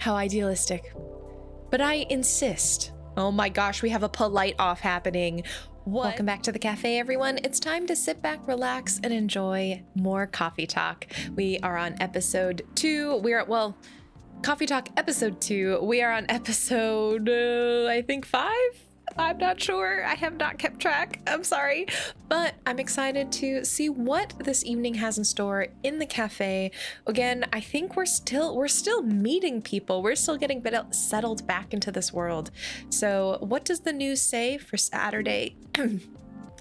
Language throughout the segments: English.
How idealistic. But I insist. Oh my gosh, we have a polite off happening. What? Welcome back to the cafe, everyone. It's time to sit back, relax, and enjoy more coffee talk. We are on episode 2. Well, coffee talk episode 2. We are on episode, I think 5? I'm not sure. I have not kept track. I'm sorry. But I'm excited to see what this evening has in store in the cafe. Again, I think we're still meeting people. We're still getting settled back into this world. So what does the news say for Saturday?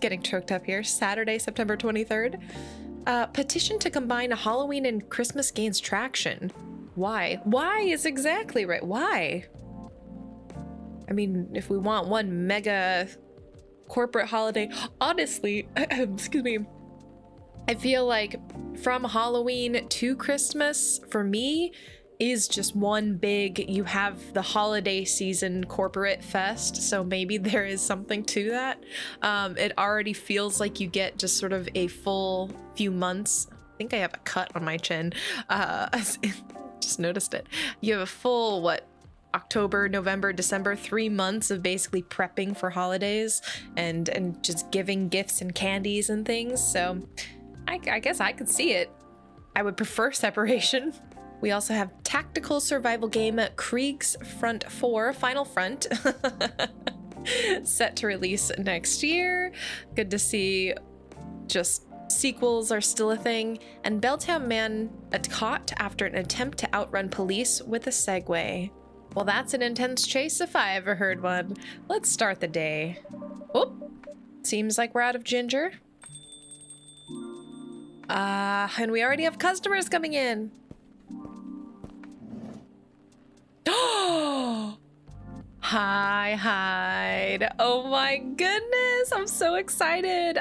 Getting choked up here. Saturday, September 23rd. Petition to combine Halloween and Christmas gains traction. Why? Why is exactly right. Why? I mean, if we want one mega corporate holiday, honestly, excuse me, I feel like from Halloween to Christmas, for me, is just one big, you have the holiday season corporate fest, so maybe there is something to that. It already feels like you get just sort of a full few months. I think I have a cut on my chin. Just noticed it. You have a full, October, November, December, 3 months of basically prepping for holidays and just giving gifts and candies and things. So I guess I could see it. I would prefer separation. We also have tactical survival game Krieg's Front 4 Final Front set to release next year. Good to see just sequels are still a thing. And Belltown Man caught after an attempt to outrun police with a Segway. Well, that's an intense chase if I ever heard one. Let's start the day. Oh, seems like we're out of ginger. And we already have customers coming in. Oh, hi, Hyde. Oh my goodness, I'm so excited.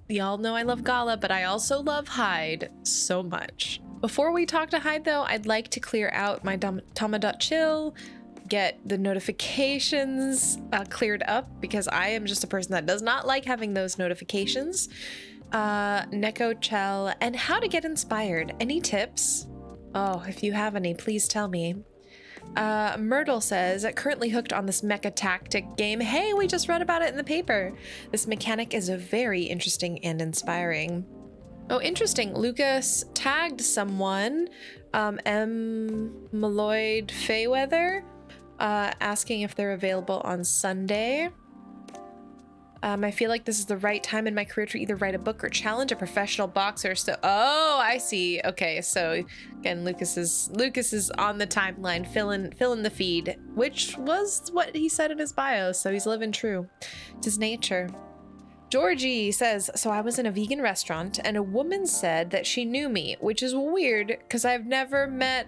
Y'all know I love Gala, but I also love Hyde so much. Before we talk to Hyde, though, I'd like to clear out my Tama.chill, get the notifications cleared up, because I am just a person that does not like having those notifications. Neko Chell, and how to get inspired. Any tips? Oh, if you have any, please tell me. Myrtle says, currently hooked on this mecha tactic game. Hey, we just read about it in the paper. This mechanic is very interesting and inspiring. Oh, interesting. Lucas tagged someone, Malloyd Fayweather, asking if they're available on Sunday. I feel like this is the right time in my career to either write a book or challenge a professional boxer. So, oh, I see. Okay, so again, Lucas is on the timeline, filling the feed, which was what he said in his bio. So he's living true to his nature. Georgie says, so I was in a vegan restaurant and a woman said that she knew me, which is weird because I've never met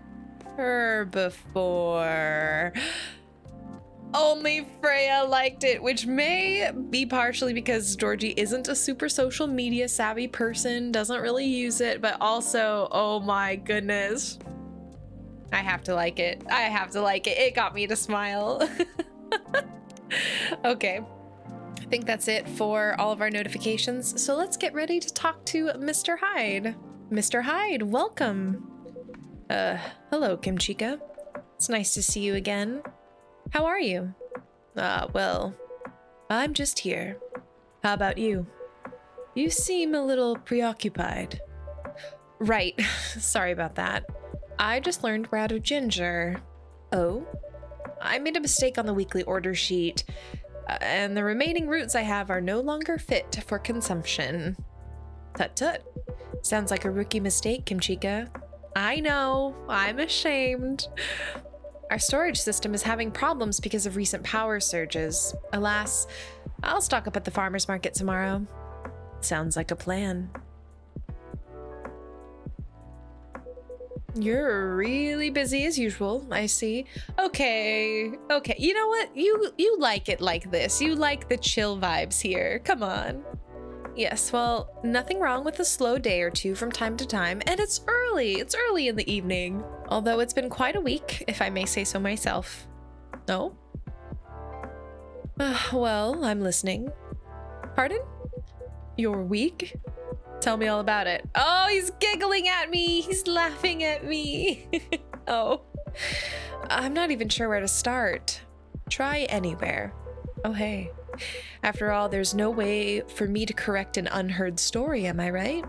her before. Only Freya liked it, which may be partially because Georgie isn't a super social media savvy person, doesn't really use it, but also, oh my goodness. I have to like it. I have to like it. It got me to smile. Okay. I think that's it for all of our notifications. So let's get ready to talk to Mr. Hyde. Mr. Hyde, welcome. Hello, Kimchica. It's nice to see you again. How are you? Well, I'm just here. How about you? You seem a little preoccupied. Right. Sorry about that. I just learned we're out of ginger. Oh? I made a mistake on the weekly order sheet. And the remaining roots I have are no longer fit for consumption. Tut tut. Sounds like a rookie mistake, Kimchica. I know. I'm ashamed. Our storage system is having problems because of recent power surges. Alas, I'll stock up at the farmer's market tomorrow. Sounds like a plan. You're really busy as usual, I see. Okay. You know what? You like it like this. You like the chill vibes here. Come on. Yes, well, nothing wrong with a slow day or two from time to time, and it's early. It's early in the evening. Although it's been quite a week, if I may say so myself. No? Well, I'm listening. Pardon? Your week? Tell me all about it. Oh, he's giggling at me. He's laughing at me. Oh. I'm not even sure where to start. Try anywhere. Oh, hey. After all, there's no way for me to correct an unheard story, am I right?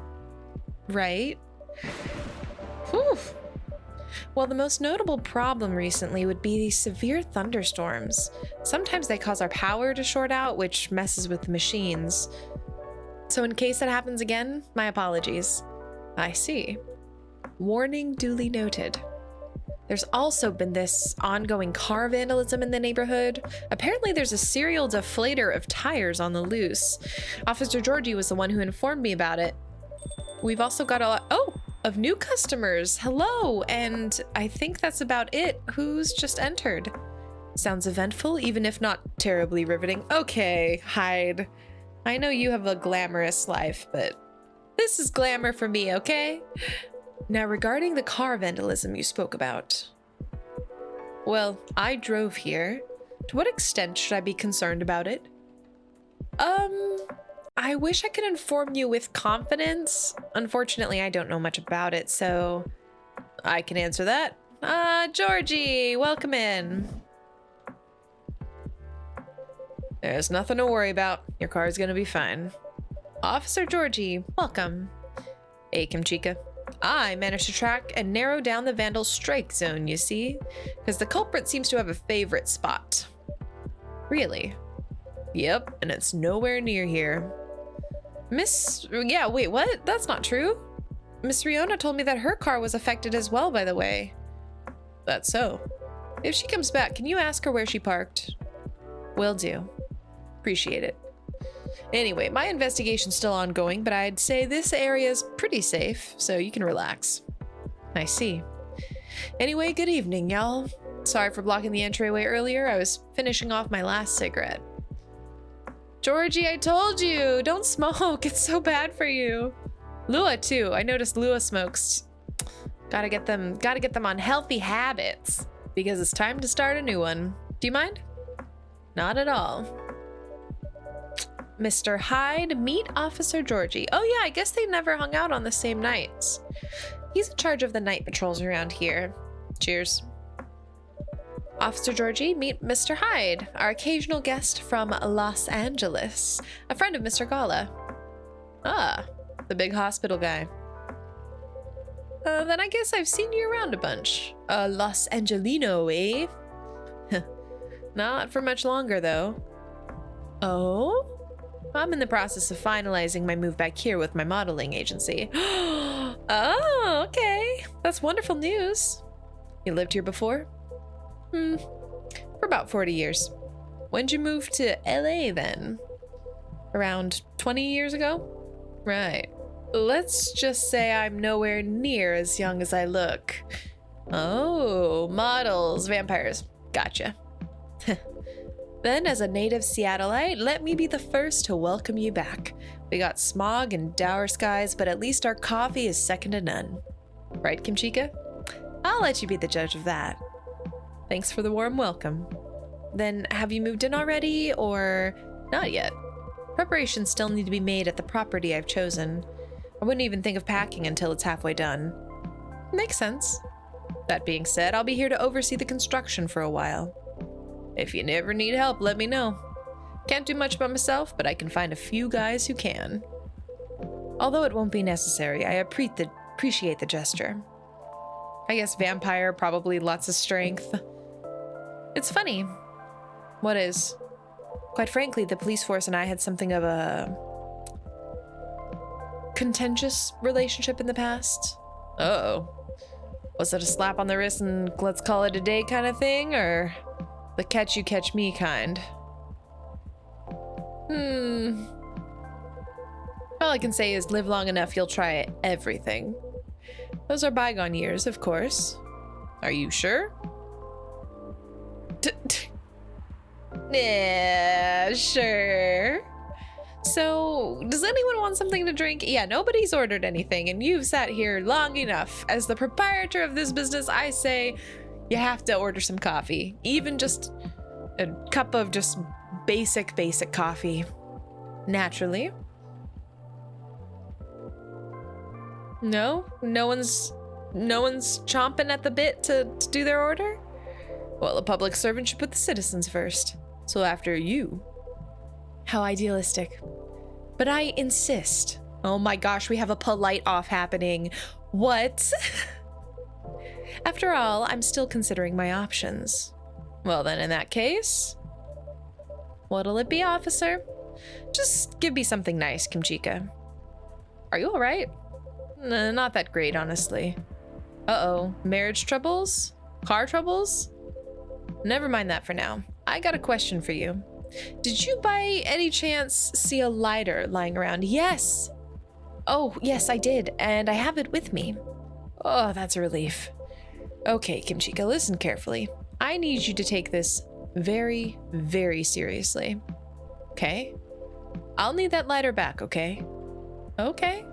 Right? Whew. Well, the most notable problem recently would be these severe thunderstorms. Sometimes they cause our power to short out, which messes with the machines. So in case that happens again, my apologies. I see. Warning duly noted. There's also been this ongoing car vandalism in the neighborhood. Apparently there's a serial deflator of tires on the loose. Officer Georgie was the one who informed me about it. We've also got a lot of new customers. Hello, and I think that's about it. Who's just entered? Sounds eventful, even if not terribly riveting. Okay, Hyde. I know you have a glamorous life, but this is glamour for me, okay? Now, regarding the car vandalism you spoke about. Well, I drove here. To what extent should I be concerned about it? I wish I could inform you with confidence. Unfortunately, I don't know much about it, so I can answer that. Georgie, welcome in. There's nothing to worry about. Your car is gonna be fine. Officer Georgie, welcome. Hey, Kimchica. I managed to track and narrow down the vandal strike zone, you see? Because the culprit seems to have a favorite spot. Really? Yep, and it's nowhere near here. Yeah, wait, what? That's not true. Miss Riona told me that her car was affected as well, by the way. That's so. If she comes back, can you ask her where she parked? Will do. Appreciate it. Anyway, my investigation's still ongoing, but I'd say this area's pretty safe, so you can relax. I see. Anyway, good evening, y'all. Sorry for blocking the entryway earlier. I was finishing off my last cigarette. Georgie, I told you, don't smoke. It's so bad for you. Lua, too. I noticed Lua smokes. Gotta get them on healthy habits, because it's time to start a new one. Do you mind? Not at all. Mr. Hyde, meet Officer Georgie. Oh yeah, I guess they never hung out on the same nights. He's in charge of the night patrols around here. Cheers. Officer Georgie, meet Mr. Hyde, our occasional guest from Los Angeles, a friend of Mr. Gala. Ah, the big hospital guy. Then I guess I've seen you around a bunch. Los Angelino, eh? Not for much longer, though. Oh? I'm in the process of finalizing my move back here with my modeling agency. Oh, okay. That's wonderful news. You lived here before? For about 40 years. When'd you move to LA then? Around 20 years ago? Right. Let's just say I'm nowhere near as young as I look. Oh, models, vampires. Gotcha. Then, as a native Seattleite, let me be the first to welcome you back. We got smog and dour skies, but at least our coffee is second to none. Right, Kimchica? I'll let you be the judge of that. Thanks for the warm welcome. Then, have you moved in already, or not yet? Preparations still need to be made at the property I've chosen. I wouldn't even think of packing until it's halfway done. Makes sense. That being said, I'll be here to oversee the construction for a while. If you never need help, let me know. Can't do much by myself, but I can find a few guys who can. Although it won't be necessary, I appreciate the gesture. I guess vampire, probably lots of strength. It's funny. What is? Quite frankly, the police force and I had something of a contentious relationship in the past. Uh-oh. Was it a slap on the wrist and let's call it a day kind of thing, or the catch you catch me kind? All I can say is live long enough, you'll try everything. Those are bygone years, of course. Are you sure? Yeah, sure. So, does anyone want something to drink? Yeah, nobody's ordered anything, and you've sat here long enough. As the proprietor of this business, I say you have to order some coffee. Even just a cup of just basic coffee. Naturally. No one's chomping at the bit to do their order? Well, a public servant should put the citizens first. So after you. How idealistic. But I insist. Oh my gosh, we have a polite off happening. What? After all, I'm still considering my options. Well then, in that case, what'll it be, officer? Just give me something nice, Kimchica. Are you all right? Not that great, honestly. Uh-oh, marriage troubles? Car troubles? Never mind that for now. I got a question for you. Did you by any chance see a lighter lying around? Yes. Oh, yes, I did, and I have it with me. Oh, that's a relief. Okay, Kimchica, listen carefully. I need you to take this very, very seriously. Okay? I'll need that lighter back, okay? Okay.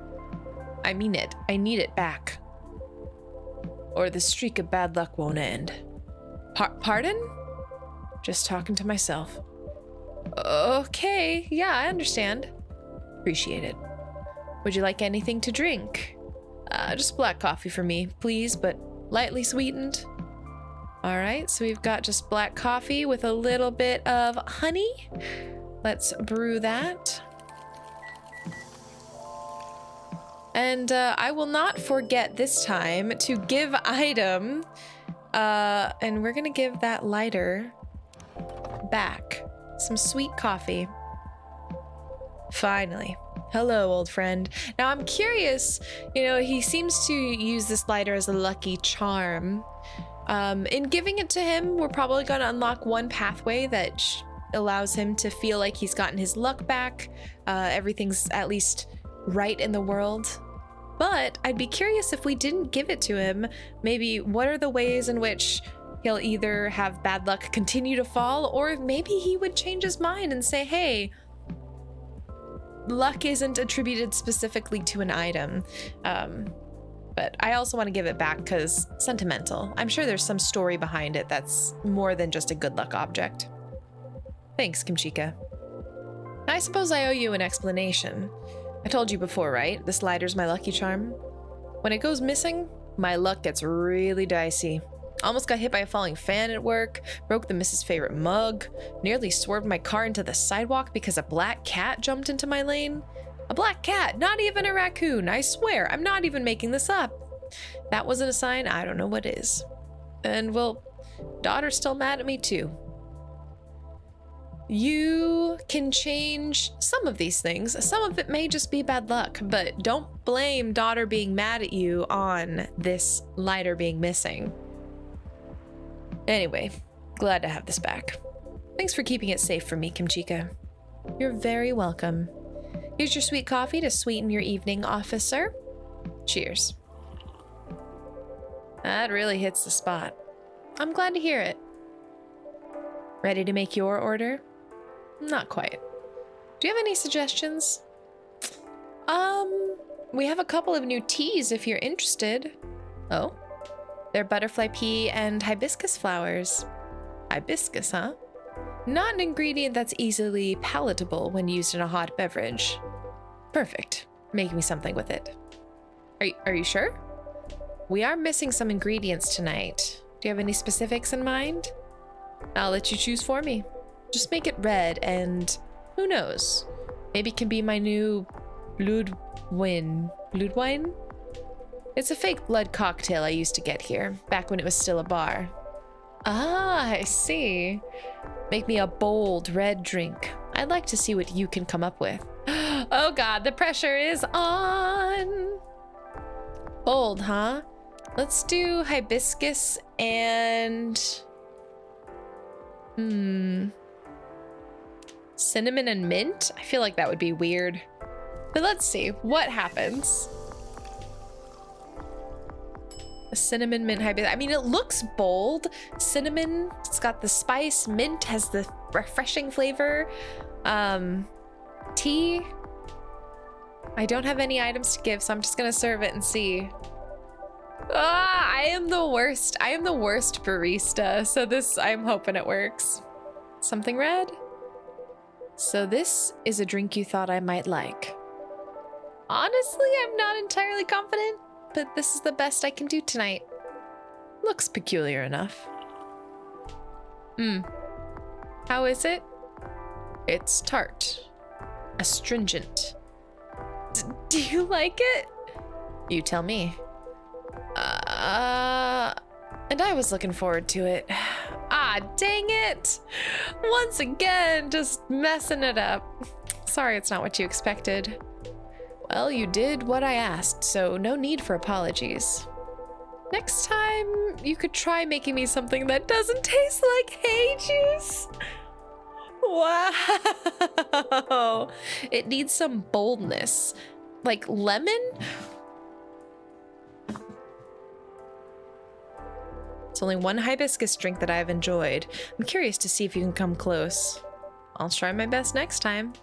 I mean it. I need it back. Or the streak of bad luck won't end. Pardon? Just talking to myself. Okay, yeah, I understand. Appreciate it. Would you like anything to drink? Just black coffee for me, please, but lightly sweetened. All right, so we've got just black coffee with a little bit of honey. Let's brew that. And I will not forget this time to give item. And we're gonna give that lighter back. Some sweet coffee. Finally. Hello, old friend. Now I'm curious, you know, he seems to use this lighter as a lucky charm. In giving it to him, we're probably going to unlock one pathway that allows him to feel like he's gotten his luck back. Everything's at least right in the world. But I'd be curious if we didn't give it to him, maybe what are the ways in which he'll either have bad luck continue to fall, or maybe he would change his mind and say, hey, luck isn't attributed specifically to an item. But I also want to give it back because sentimental. I'm sure there's some story behind it that's more than just a good luck object. Thanks, Kimchica. I suppose I owe you an explanation. I told you before, right? This lighter's my lucky charm. When it goes missing, my luck gets really dicey. Almost got hit by a falling fan at work, broke the missus' favorite mug, nearly swerved my car into the sidewalk because a black cat jumped into my lane. A black cat, not even a raccoon, I swear, I'm not even making this up. That wasn't a sign, I don't know what is. And well, daughter's still mad at me too. You can change some of these things. Some of it may just be bad luck, but don't blame daughter being mad at you on this lighter being missing. Anyway, glad to have this back. Thanks for keeping it safe for me, Kimchica. You're very welcome. Here's your sweet coffee to sweeten your evening, officer. Cheers. That really hits the spot. I'm glad to hear it. Ready to make your order? Not quite. Do you have any suggestions? We have a couple of new teas if you're interested. Oh? They're butterfly pea and hibiscus flowers. Hibiscus, huh? Not an ingredient that's easily palatable when used in a hot beverage. Perfect. Make me something with it. Are you sure? We are missing some ingredients tonight. Do you have any specifics in mind? I'll let you choose for me. Just make it red and who knows? Maybe it can be my new blood wine. Blood wine? It's a fake blood cocktail I used to get here, back when it was still a bar. Ah, I see. Make me a bold red drink. I'd like to see what you can come up with. Oh God, the pressure is on. Bold, huh? Let's do hibiscus and... cinnamon and mint? I feel like that would be weird. But let's see what happens. A cinnamon mint hibiscus. I mean, it looks bold. Cinnamon, it's got the spice. Mint has the refreshing flavor. Tea. I don't have any items to give, so I'm just gonna serve it and see. Ah, I am the worst. I am the worst barista. So this, I'm hoping it works. Something red? So this is a drink you thought I might like. Honestly, I'm not entirely confident, but this is the best I can do tonight. Looks peculiar enough. How is it? It's tart. Astringent. Do you like it? You tell me. And I was looking forward to it. Ah, dang it! Once again, just messing it up. Sorry, it's not what you expected. Well, you did what I asked, so no need for apologies. Next time, you could try making me something that doesn't taste like hay juice. Wow! It needs some boldness. Like lemon? It's only one hibiscus drink that I've enjoyed. I'm curious to see if you can come close. I'll try my best next time.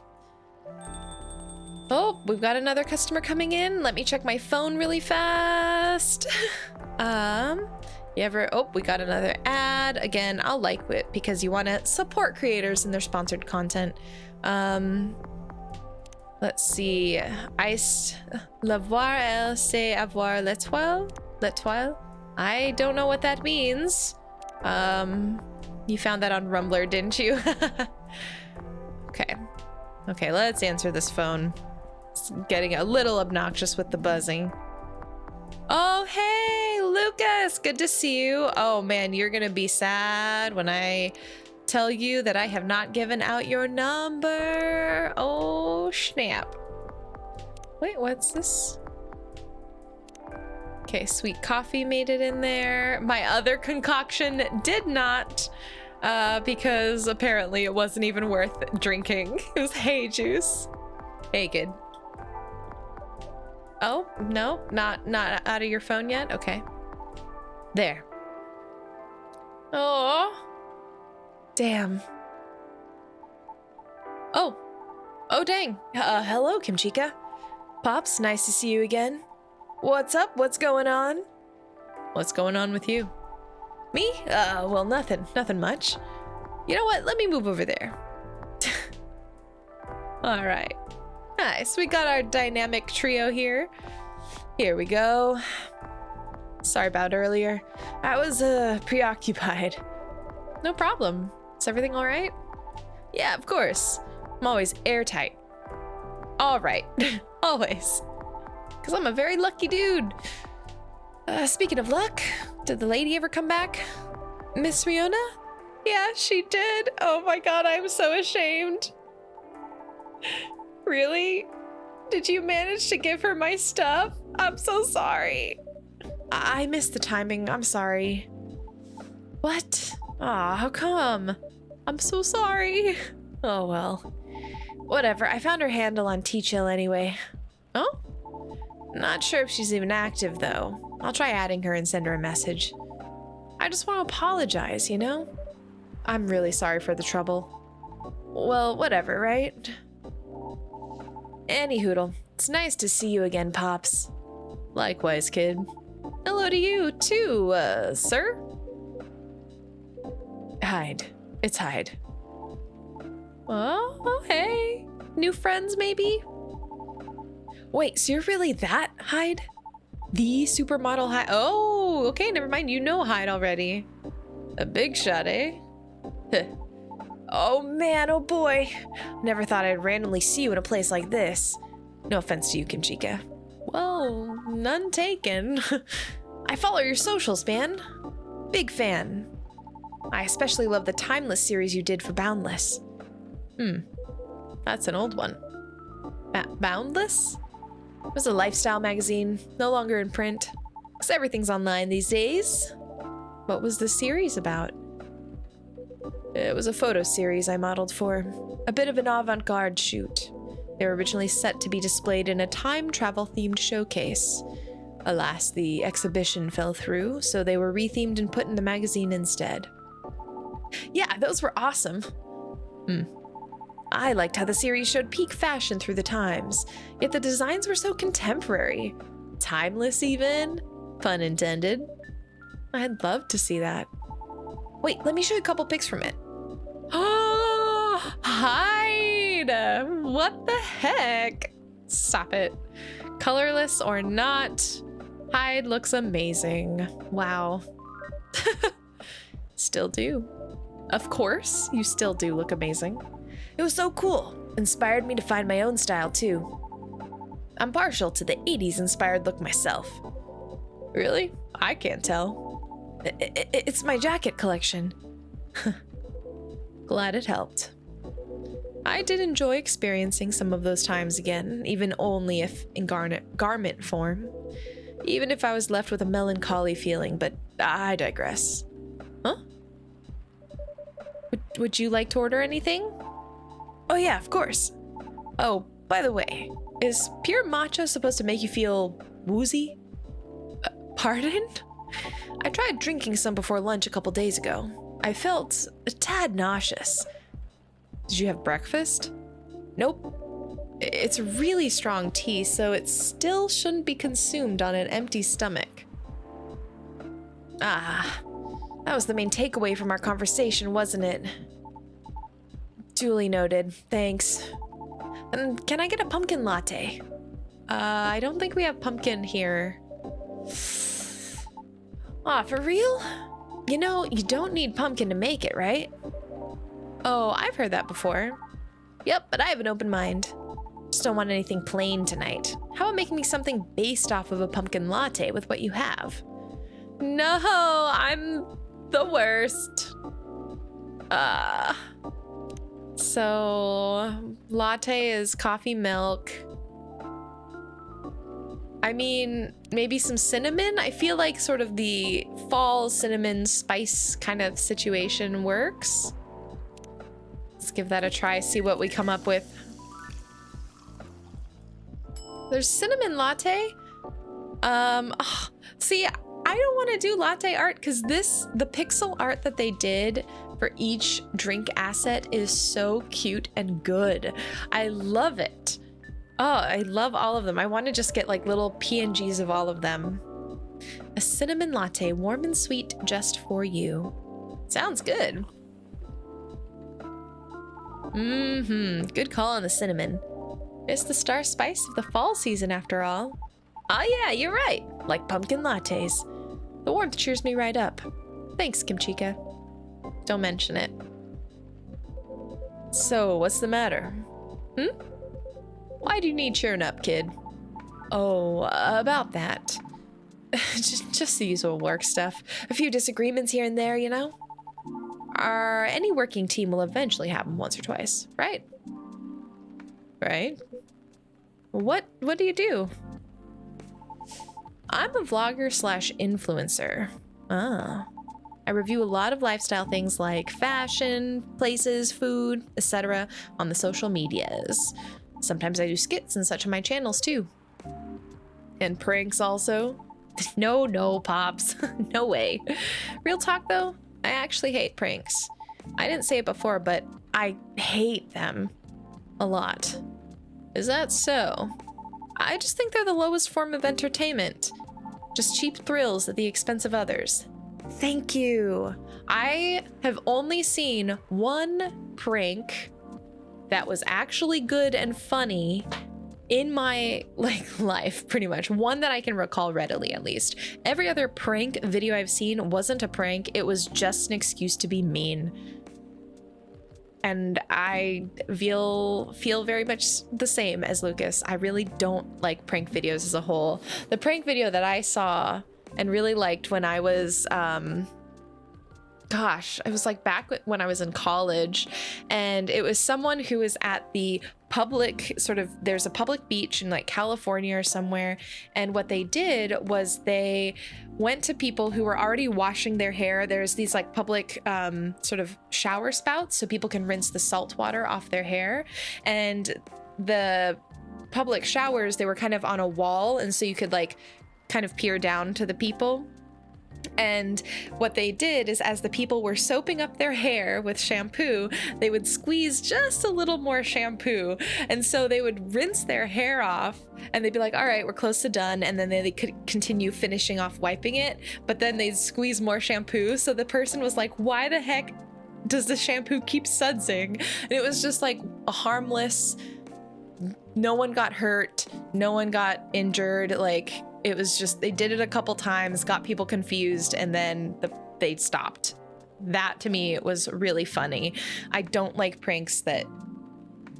Oh, we've got another customer coming in. Let me check my phone really fast. Oh, we got another ad. Again, I'll like it because you want to support creators and their sponsored content. Let's see. Iced l'avoir, elle sait avoir l'étoile. L'étoile? I don't know what that means. You found that on Rumbler, didn't you? Okay, let's answer this phone. It's getting a little obnoxious with the buzzing. Oh, hey, Lucas, good to see you. Oh man, you're gonna be sad when I tell you that I have not given out your number. Oh, snap. Wait, what's this? Okay, sweet coffee made it in there. My other concoction did not, because apparently it wasn't even worth drinking. It was hay juice. Hey, kid. Oh, no, not out of your phone yet? Okay. There. Oh. Damn. Oh, dang. Hello, Kimchica. Pops, nice to see you again. What's up? What's going on? What's going on with you? Me? Well, nothing much. You know what? Let me move over there. All right. Nice. We got our dynamic trio here. Here we go. Sorry about earlier. I was, preoccupied. No problem. Is everything all right? Yeah, of course. I'm always airtight. All right. Always. Because I'm a very lucky dude. Speaking of luck, did the lady ever come back? Miss Riona? Yeah, she did. Oh my god, I'm so ashamed. Really? Did you manage to give her my stuff? I'm so sorry. I missed the timing. I'm sorry. What? Aw, how come? I'm so sorry. Oh well. Whatever, I found her handle on T-Chill anyway. Oh? Not sure if she's even active though. I'll try adding her and send her a message. I just want to apologize, you know? I'm really sorry for the trouble. Well, whatever, right? Anyhoodle, it's nice to see you again, Pops. Likewise, kid. Hello to you too, sir? Hyde. It's Hyde. Oh, hey. New friends, maybe? Wait, so you're really that Hyde? The supermodel Hyde? Oh, okay, never mind. You know Hyde already. A big shot, eh? Oh man, oh boy. Never thought I'd randomly see you in a place like this. No offense to you, Kimchica. Well, none taken. I follow your socials, man. Big fan. I especially love the Timeless series you did for Boundless. That's an old one. Boundless? It was a lifestyle magazine, no longer in print. Because everything's online these days. What was the series about? It was a photo series I modeled for. A bit of an avant-garde shoot. They were originally set to be displayed in a time travel-themed showcase. Alas, the exhibition fell through, so they were rethemed and put in the magazine instead. Yeah, those were awesome. I liked how the series showed peak fashion through the times, yet the designs were so contemporary. Timeless even. Pun intended. I'd love to see that. Wait, let me show you a couple pics from it. Oh, Hyde! What the heck? Stop it. Colorless or not, Hyde looks amazing. Wow. Still do. Of course, you still do look amazing. It was so cool. Inspired me to find my own style too. I'm partial to the 80s inspired look myself. Really? I can't tell. It's my jacket collection. Glad it helped. I did enjoy experiencing some of those times again, even only if in garment form. Even if I was left with a melancholy feeling, but I digress. Huh? Would you like to order anything? Oh yeah, of course. Oh, by the way, is pure matcha supposed to make you feel woozy? Pardon? I tried drinking some before lunch a couple days ago. I felt a tad nauseous. Did you have breakfast? Nope. It's really strong tea, so it still shouldn't be consumed on an empty stomach. Ah, that was the main takeaway from our conversation, wasn't it? Duly noted. Thanks. And can I get a pumpkin latte? I don't think we have pumpkin here. Ah, for real? You know, you don't need pumpkin to make it, right? Oh, I've heard that before. Yep, but I have an open mind. Just don't want anything plain tonight. How about making me something based off of a pumpkin latte with what you have? No, I'm the worst. So latte is coffee milk. I mean, maybe some cinnamon? I feel like sort of the fall cinnamon spice kind of situation works. Let's give that a try, see what we come up with. There's cinnamon latte. See, I don't want to do latte art because the pixel art that they did for each drink asset is so cute and good. I love it. Oh, I love all of them. I want to just get like little PNGs of all of them. A cinnamon latte, warm and sweet, just for you. Sounds good. Good call on the cinnamon. It's the star spice of the fall season after all. Oh yeah, you're right. Like pumpkin lattes. The warmth cheers me right up. Thanks, Kimchica. Don't mention it. So, what's the matter? Why do you need cheering up, kid? Oh, about that. just the usual work stuff. A few disagreements here and there, you know? Any working team will eventually happen once or twice, right? Right? What do you do? I'm a vlogger slash influencer. Ah. I review a lot of lifestyle things like fashion, places, food, etc. on the social medias. Sometimes I do skits and such on my channels too. And pranks also. No, Pops. No way. Real talk though, I actually hate pranks. I didn't say it before, but I hate them a lot. Is that so? I just think they're the lowest form of entertainment. Just cheap thrills at the expense of others. Thank you. I have only seen one prank that was actually good and funny in my life, pretty much. One that I can recall readily, at least. Every other prank video I've seen wasn't a prank. It was just an excuse to be mean. And I feel very much the same as Lucas. I really don't like prank videos as a whole. The prank video that I saw and really liked when I was, gosh, it was like back when I was in college, and it was someone who was at the public there's a public beach in like California or somewhere, and what they did was they went to people who were already washing their hair. There's these like public sort of shower spouts so people can rinse the salt water off their hair, and the public showers, they were kind of on a wall, and so you could like kind of peer down to the people. And what they did is, as the people were soaping up their hair with shampoo, they would squeeze just a little more shampoo. And so they would rinse their hair off and they'd be like, all right, we're close to done. And then they could continue finishing off wiping it, but then they'd squeeze more shampoo. So the person was like, why the heck does the shampoo keep sudsing? And it was just like a harmless, no one got hurt, no one got injured. Like, it was just, they did it a couple times, got people confused, and then they stopped. That to me was really funny. I don't like pranks that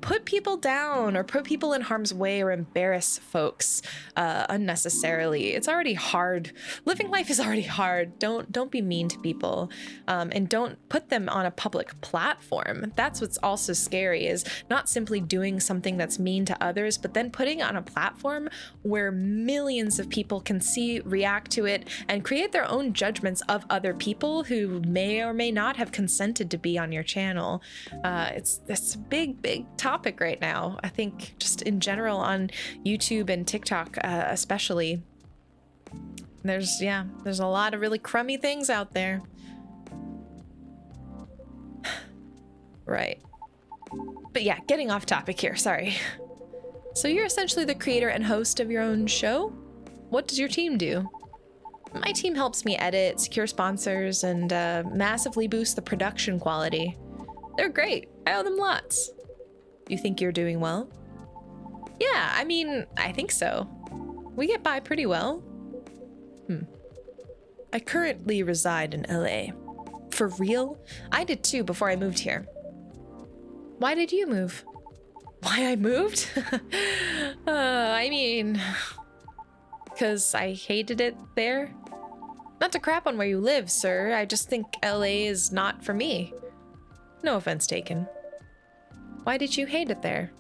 put people down or put people in harm's way or embarrass folks unnecessarily. It's already hard. Living life is already hard. Don't be mean to people, and don't put them on a public platform. That's what's also scary, is not simply doing something that's mean to others, but then putting it on a platform where millions of people can see, react to it, and create their own judgments of other people who may or may not have consented to be on your channel. It's a big topic right now. I think just in general on YouTube and TikTok, especially. There's a lot of really crummy things out there. Right. But yeah, getting off topic here, sorry. So you're essentially the creator and host of your own show? What does your team do? My team helps me edit, secure sponsors, and massively boost the production quality. They're great. I owe them lots. You think you're doing well? Yeah, I mean, I think so. We get by pretty well. I currently reside in LA. For real? I did too before I moved here. Why did you move? Why I moved? I mean, because I hated it there. Not to crap on where you live, sir. I just think LA is not for me. No offense taken. Why did you hate it there?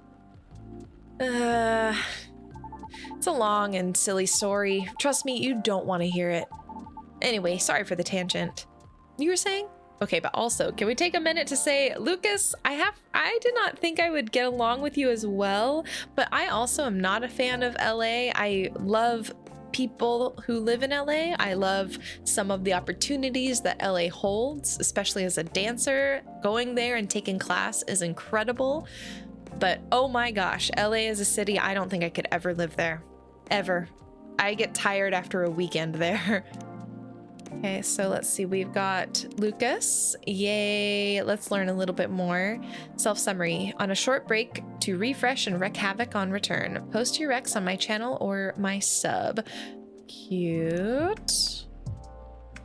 It's a long and silly story. Trust me, you don't want to hear it. Anyway, sorry for the tangent. You were saying? Okay, but also, can we take a minute to say, Lucas, I did not think I would get along with you as well, but I also am not a fan of LA. I love people who live in LA. I love some of the opportunities that LA holds, especially as a dancer. Going there and taking class is incredible. But oh my gosh, LA is a city I don't think I could ever live there. Ever. I get tired after a weekend there. Okay, so let's see. We've got Lucas. Yay. Let's learn a little bit more. Self-summary. On a short break to refresh and wreak havoc on return. Post your recs on my channel or my sub. Cute.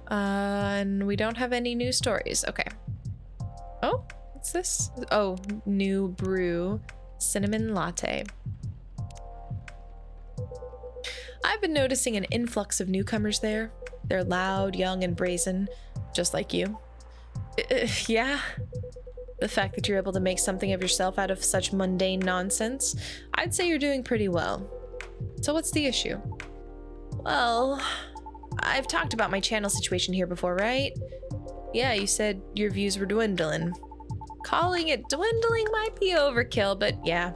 And we don't have any new stories. Okay. Oh, what's this? Oh, new brew. Cinnamon latte. I've been noticing an influx of newcomers there. They're loud, young, and brazen, just like you. Yeah. The fact that you're able to make something of yourself out of such mundane nonsense, I'd say you're doing pretty well. So what's the issue? Well, I've talked about my channel situation here before, right? Yeah, you said your views were dwindling. Calling it dwindling might be overkill, but yeah.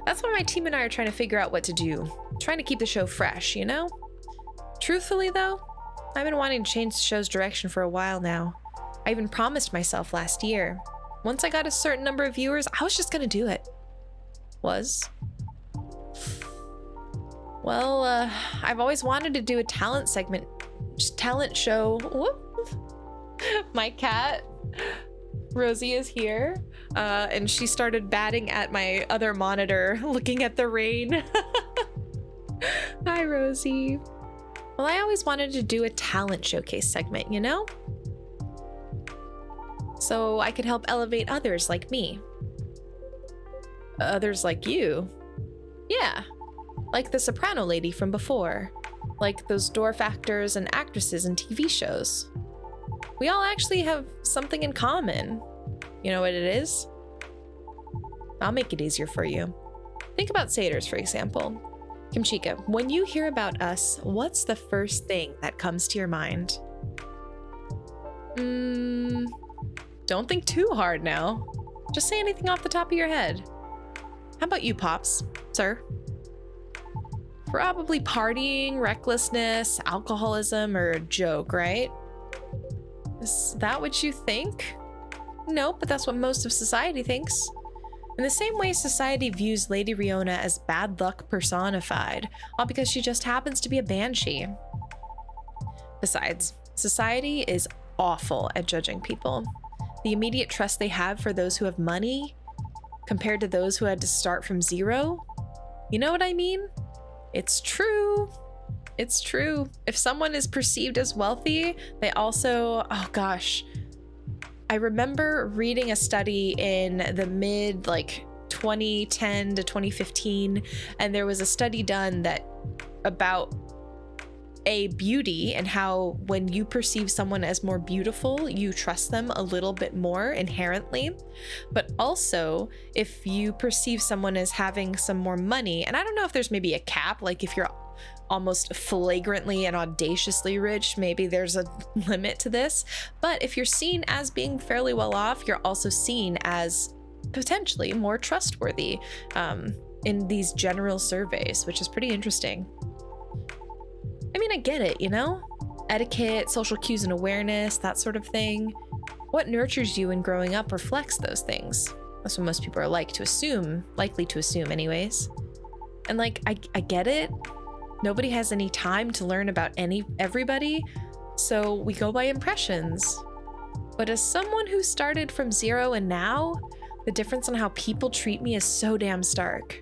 That's why my team and I are trying to figure out what to do. Trying to keep the show fresh, you know? Truthfully though, I've been wanting to change the show's direction for a while now. I even promised myself last year. Once I got a certain number of viewers, I was just gonna do it. Was. Well, I've always wanted to do a talent segment, just talent show. Whoop. My cat, Rosie, is here, and she started batting at my other monitor, looking at the rain. Hi, Rosie. Well, I always wanted to do a talent showcase segment, you know? So I could help elevate others like me. Others like you? Yeah. Like the soprano lady from before. Like those dwarf actors and actresses in TV shows. We all actually have something in common. You know what it is? I'll make it easier for you. Think about satyrs, for example. Kimchica, when you hear about us, what's the first thing that comes to your mind? Don't think too hard now. Just say anything off the top of your head. How about you, Pops, sir? Probably partying, recklessness, alcoholism, or a joke, right? Is that what you think? No, but that's what most of society thinks. In the same way society views Lady Riona as bad luck personified, all because she just happens to be a banshee. Besides, society is awful at judging people. The immediate trust they have for those who have money compared to those who had to start from zero. You know what I mean? It's true. It's true. If someone is perceived as wealthy, they also, oh gosh, I remember reading a study in the mid 2010 to 2015, and there was a study done that about a beauty and how when you perceive someone as more beautiful, you trust them a little bit more inherently. But also, if you perceive someone as having some more money, and I don't know if there's maybe a cap, like if you're almost flagrantly and audaciously rich, maybe there's a limit to this. But if you're seen as being fairly well off, you're also seen as potentially more trustworthy in these general surveys, which is pretty interesting. I mean, I get it, you know? Etiquette, social cues and awareness, that sort of thing. What nurtures you in growing up reflects those things. That's what most people are likely to assume anyways. And I get it. Nobody has any time to learn about everybody, so we go by impressions. But as someone who started from zero and now, the difference in how people treat me is so damn stark.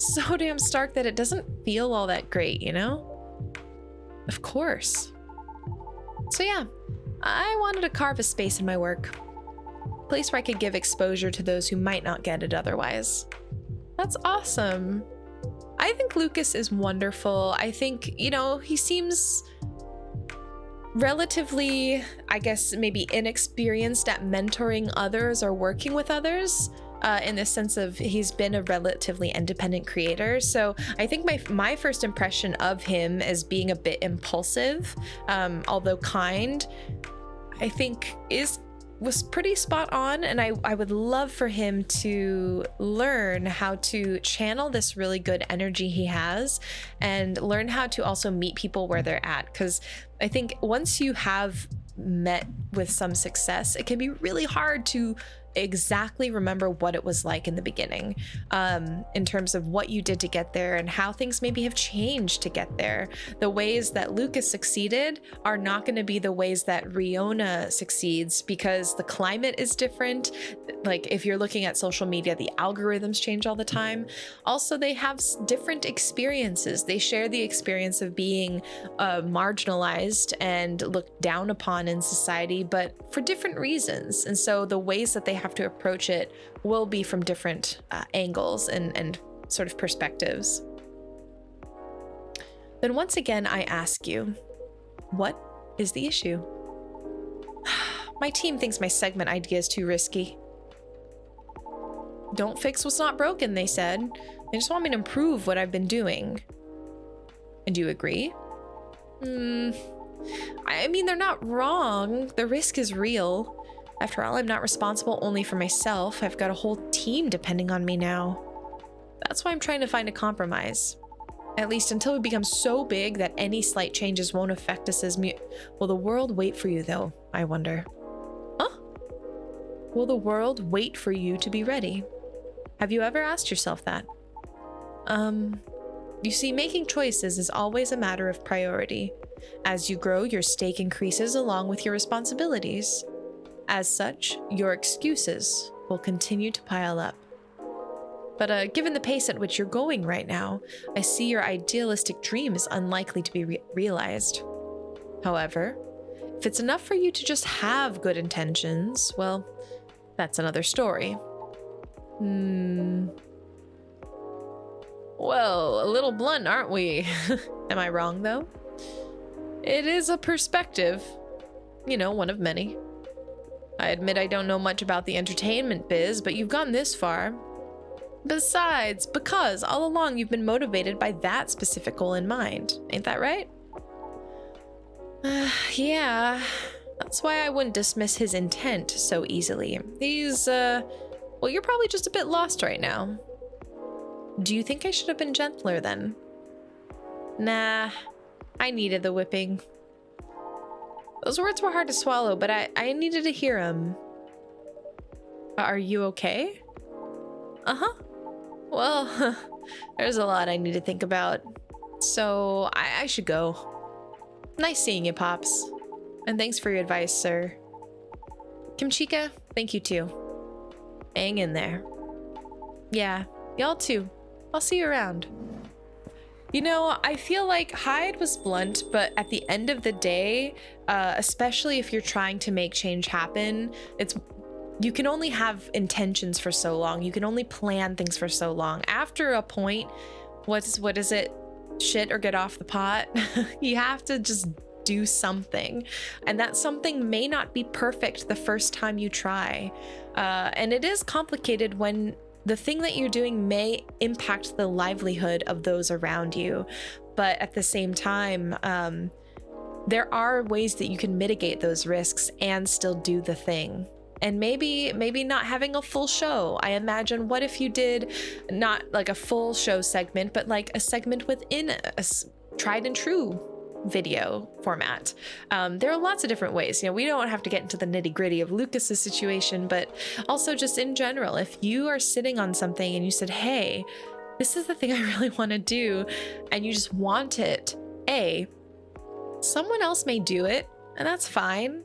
So damn stark that it doesn't feel all that great, you know? Of course. So yeah, I wanted to carve a space in my work. A place where I could give exposure to those who might not get it otherwise. That's awesome. I think Lucas is wonderful. I think, he seems relatively, I guess, maybe inexperienced at mentoring others or working with others. In the sense of he's been a relatively independent creator. So I think my first impression of him as being a bit impulsive, although kind, I think was pretty spot on. And I would love for him to learn how to channel this really good energy he has and learn how to also meet people where they're at. Because I think once you have met with some success, it can be really hard to exactly remember what it was like in the beginning, in terms of what you did to get there and how things maybe have changed to get there. The ways that Lucas succeeded are not going to be the ways that Riona succeeds because the climate is different. Like if you're looking at social media, the algorithms change all the time. Also, they have different experiences. They share the experience of being marginalized and looked down upon in society, but for different reasons. And so the ways that they have to approach it will be from different angles and sort of perspectives. Then once again, I ask you, what is the issue? My team thinks my segment idea is too risky. Don't fix what's not broken, they said. They just want me to improve what I've been doing. And do you agree? I mean, they're not wrong. The risk is real. After all, I'm not responsible only for myself. I've got a whole team depending on me now. That's why I'm trying to find a compromise. At least until we become so big that any slight changes won't affect us as Will the world wait for you, though? I wonder. Huh? Will the world wait for you to be ready? Have you ever asked yourself that? You see, making choices is always a matter of priority. As you grow, your stake increases along with your responsibilities. As such, your excuses will continue to pile up. But given the pace at which you're going right now, I see your idealistic dream is unlikely to be realized. However, if it's enough for you to just have good intentions, well, that's another story. Well, a little blunt, aren't we? Am I wrong, though? It is a perspective. One of many. I admit I don't know much about the entertainment biz, but you've gone this far. Besides, because all along you've been motivated by that specific goal in mind. Ain't that right? Yeah. That's why I wouldn't dismiss his intent so easily. Well, you're probably just a bit lost right now. Do you think I should have been gentler then? Nah, I needed the whipping. Those words were hard to swallow, but I needed to hear them. Are you okay? Uh-huh. Well, there's a lot I need to think about. So I should go. Nice seeing you, Pops. And thanks for your advice, sir. Kimchica, thank you too. Hang in there. Yeah, y'all too. I'll see you around. You know, I feel like Hyde was blunt, but at the end of the day, especially if you're trying to make change happen, you can only have intentions for so long. You can only plan things for so long. After a point, what is it? Shit or get off the pot. You have to just do something. And that something may not be perfect the first time you try. And it is complicated when the thing that you're doing may impact the livelihood of those around you. But at the same time, there are ways that you can mitigate those risks and still do the thing. And maybe not having a full show. I imagine, what if you did not like a full show segment, but like a segment within a tried and true video format. There are lots of different ways. You know, we don't have to get into the nitty-gritty of Lucas's situation, but also just in general, if you are sitting on something and you said, hey, this is the thing I really want to do, and you just want it, someone else may do it, and that's fine.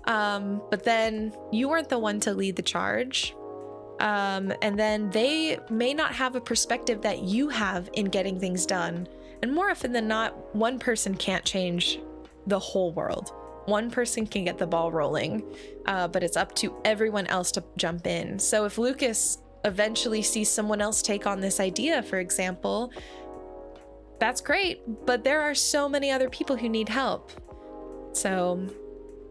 But then you weren't the one to lead the charge. And then they may not have a perspective that you have in getting things done. And more often than not, one person can't change the whole world. One person can get the ball rolling, but it's up to everyone else to jump in. So if Lucas eventually sees someone else take on this idea, for example, that's great, but there are so many other people who need help. So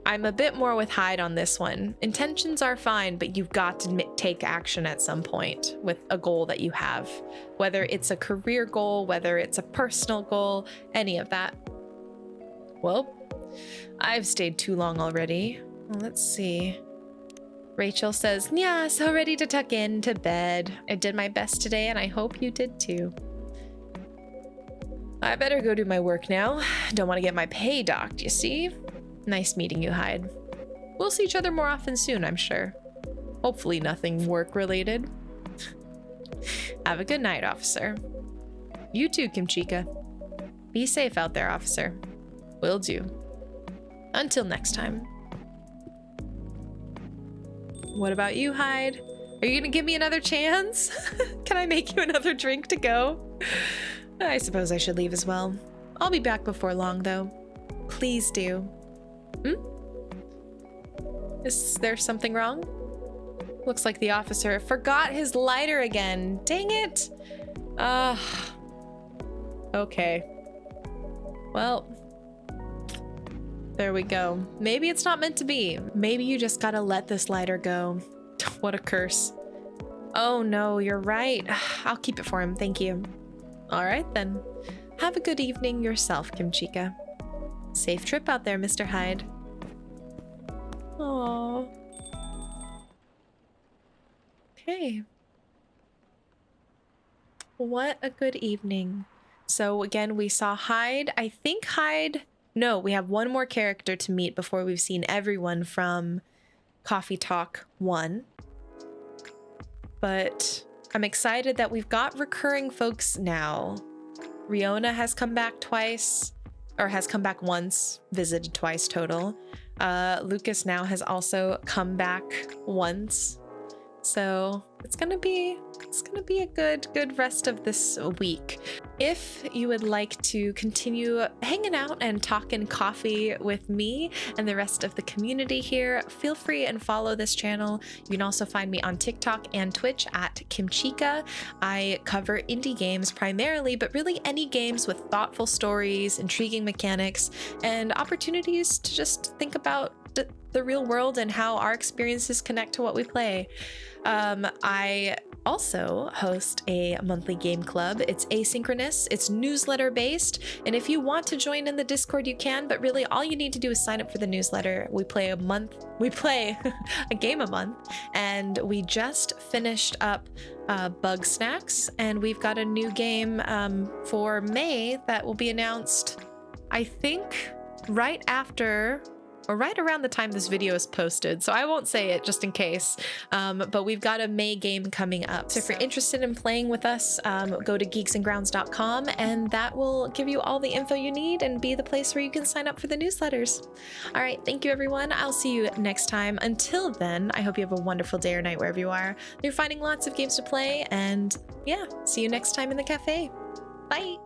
I'm a bit more with Hyde on this one. Intentions are fine, but you've got to take action at some point with a goal that you have, whether it's a career goal, whether it's a personal goal, any of that. Well, I've stayed too long already. Well, let's see. Rachel says, yeah, so ready to tuck in to bed. I did my best today, and I hope you did too. I better go do my work now. Don't want to get my pay docked, you see? Nice meeting you, Hyde. We'll see each other more often soon, I'm sure. Hopefully nothing work-related. Have a good night, officer. You too, Kimchica. Be safe out there, officer. Will do. Until next time. What about you, Hyde? Are you gonna give me another chance? Can I make you another drink to go? I suppose I should leave as well. I'll be back before long, though. Please do. Is there something wrong? Looks like the officer forgot his lighter again. Dang it. Okay. Well, there we go. Maybe it's not meant to be. Maybe you just gotta let this lighter go. What a curse. Oh no, you're right. I'll keep it for him, thank you. All right then. Have a good evening yourself, Kimchica. Safe trip out there, Mr. Hyde. Aww. Okay. What a good evening. So again, we saw Hyde. I think Hyde... No, we have one more character to meet before we've seen everyone from Coffee Talk 1. But I'm excited that we've got recurring folks now. Riona has come back twice, or has come back once, visited twice total. Lucas now has also come back once. So it's gonna be a good rest of this week. If you would like to continue hanging out and talking coffee with me and the rest of the community here, feel free and follow this channel. You can also find me on TikTok and Twitch at Kimchica. I cover indie games primarily, but really any games with thoughtful stories, intriguing mechanics, and opportunities to just think about the real world and how our experiences connect to what we play. I also host a monthly game club. It's asynchronous, it's newsletter based, and if you want to join in the Discord, you can, but really all you need to do is sign up for the newsletter. We play a game a month, and we just finished up Bug Snacks, and we've got a new game for May that will be announced, I think, right after or right around the time this video is posted, so I won't say it just in case, but we've got a May game coming up. So if you're interested in playing with us, go to geeksandgrounds.com, and that will give you all the info you need and be the place where you can sign up for the newsletters. All right, thank you everyone. I'll see you next time. Until then, I hope you have a wonderful day or night wherever you are. You're finding lots of games to play, and yeah, see you next time in the cafe. Bye.